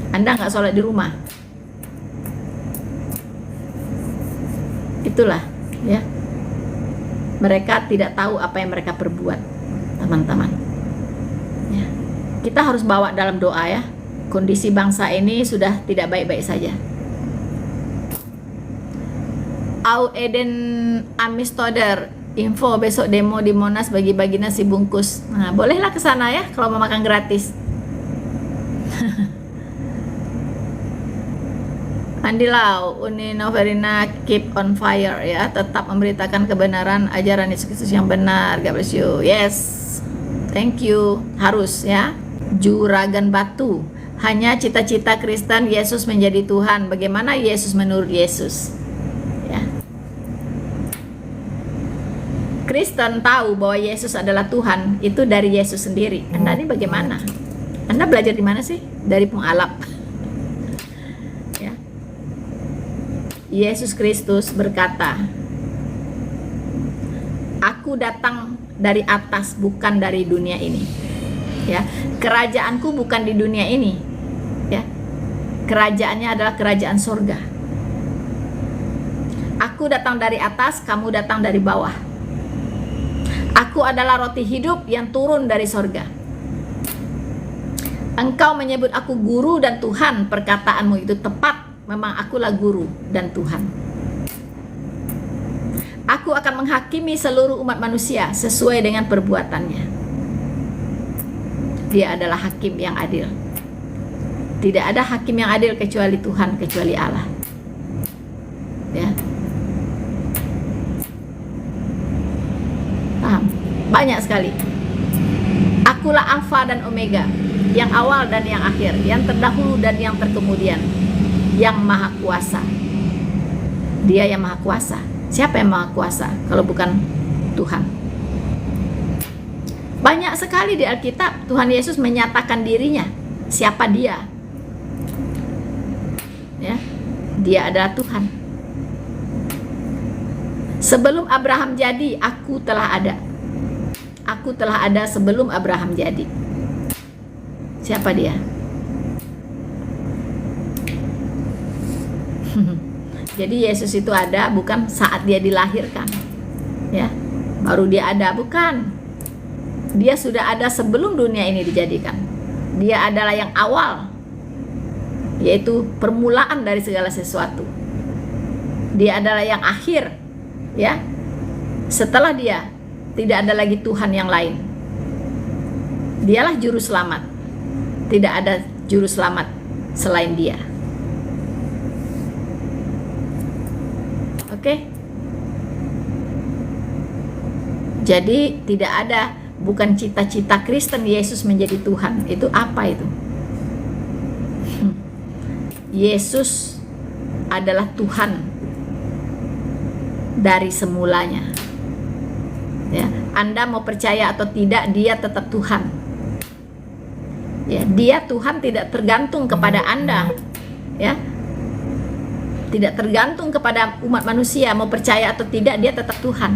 Speaker 5: Anda nggak sholat di rumah? Itulah ya, mereka tidak tahu apa yang mereka perbuat, teman-teman. Ya. Kita harus bawa dalam doa ya. Kondisi bangsa ini sudah tidak baik-baik saja. Au Eden Amistoder, info besok demo di Monas bagi-bagi nasi bungkus. Nah, bolehlah ke sana ya kalau mau makan gratis. Andi Lau, Uni Noverina keep on fire ya, tetap memberitakan kebenaran ajaran Yesus Kristus yang benar. God bless you. Yes, thank you. Harus ya. Juragan Batu, hanya cita-cita Kristen Yesus menjadi Tuhan. Bagaimana Yesus menurut Yesus? Kristen tahu bahwa Yesus adalah Tuhan, itu dari Yesus sendiri. Anda ini bagaimana? Anda belajar di mana sih? Dari pengalap. Ya. Yesus Kristus berkata, "Aku datang dari atas, bukan dari dunia ini." Ya, kerajaanku bukan di dunia ini. Ya, kerajaannya adalah kerajaan sorga. Aku datang dari atas, kamu datang dari bawah. Aku adalah roti hidup yang turun dari sorga. Engkau menyebut aku guru dan Tuhan, perkataanmu itu tepat. Memang akulah guru dan Tuhan. Aku akan menghakimi seluruh umat manusia sesuai dengan perbuatannya. Dia adalah hakim yang adil. Tidak ada hakim yang adil kecuali Tuhan, kecuali Allah. Ya. Paham? Banyak sekali. Akulah Alfa dan Omega, yang awal dan yang akhir, yang terdahulu dan yang terkemudian, yang maha kuasa. Dia yang maha kuasa. Siapa yang maha kuasa kalau bukan Tuhan? Banyak sekali di Alkitab Tuhan Yesus menyatakan dirinya. Siapa dia? Ya, dia adalah Tuhan. Sebelum Abraham jadi, aku telah ada. Aku telah ada sebelum Abraham jadi. Siapa dia? Jadi Yesus itu ada bukan saat dia dilahirkan, ya, baru dia ada, bukan. Dia sudah ada sebelum dunia ini dijadikan. Dia adalah yang awal, yaitu permulaan dari segala sesuatu. Dia adalah yang akhir, ya. Setelah dia tidak ada lagi Tuhan yang lain. Dialah juru selamat. Tidak ada juru selamat selain dia. Oke? Jadi tidak ada, bukan cita-cita Kristen Yesus menjadi Tuhan. Itu apa itu? Yesus adalah Tuhan dari semulanya. Ya, Anda mau percaya atau tidak, dia tetap Tuhan. Ya, dia Tuhan tidak tergantung kepada Anda. Ya, tidak tergantung kepada umat manusia mau percaya atau tidak, dia tetap Tuhan.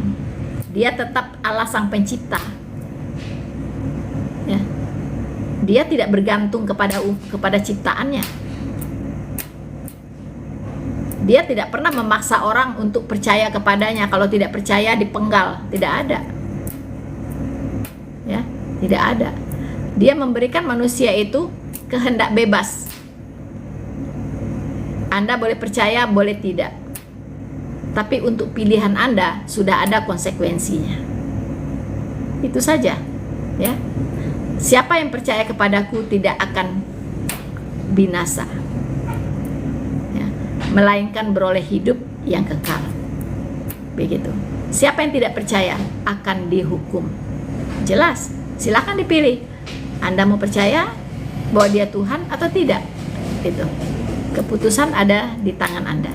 Speaker 5: Dia tetap Allah Sang Pencipta. Ya, dia tidak bergantung kepada ciptaannya. Dia tidak pernah memaksa orang untuk percaya kepadanya. Kalau tidak percaya dipenggal, tidak ada. Ya, tidak ada. Dia memberikan manusia itu kehendak bebas. Anda boleh percaya, boleh tidak. Tapi untuk pilihan Anda sudah ada konsekuensinya. Itu saja, ya. Siapa yang percaya kepadaku tidak akan binasa, melainkan beroleh hidup yang kekal. Begitu. Siapa yang tidak percaya akan dihukum. Jelas. Silakan dipilih. Anda mau percaya bahwa dia Tuhan atau tidak? Itu. Keputusan ada di tangan Anda.